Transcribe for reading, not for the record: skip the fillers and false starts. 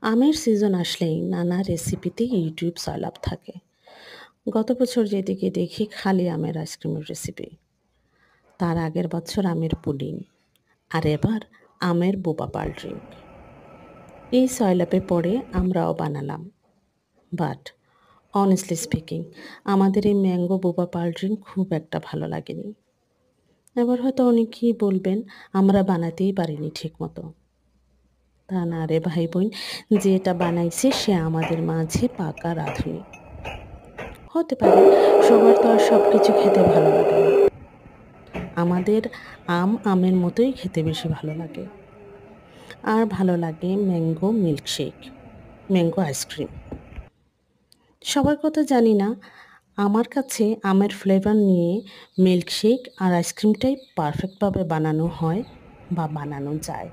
আমের সিজন আসলেই নানা রেসিপিতে ইউটিউব সয়লাব থাকে। গত বছর যেদিকে দেখি খালি আমের আইসক্রিমের রেসিপি, তার আগের বছর আমের পুডিং, আর এবার আমের বোবা পাল ড্রিঙ্ক। এই সয়লাপে পড়ে আমরাও বানালাম, বাট অনেস্টলি স্পিকিং আমাদের এই ম্যাঙ্গো বোবা পাল ড্রিঙ্ক খুব একটা ভালো লাগেনি। এবার হয়তো অনেকেই বলবেন আমরা বানাতেই পারিনি ঠিক মতো। তা না রে ভাই বোন, যে এটা বানাইছে সে আমাদের মাঝে পাকা রাঁধুনি। হতে পারে, সবার তো আর সবকিছু খেতে ভালো লাগে না। আমাদের আমের মতোই খেতে বেশি ভালো লাগে। আর ভালো লাগে ম্যাঙ্গো মিল্কশেক, ম্যাঙ্গো আইসক্রিম। সবার কথা জানি না, আমার কাছে আমের ফ্লেভার নিয়ে মিল্কশেক আর আইসক্রিমটাই পারফেক্টভাবে বানানো হয় বা বানানো যায়।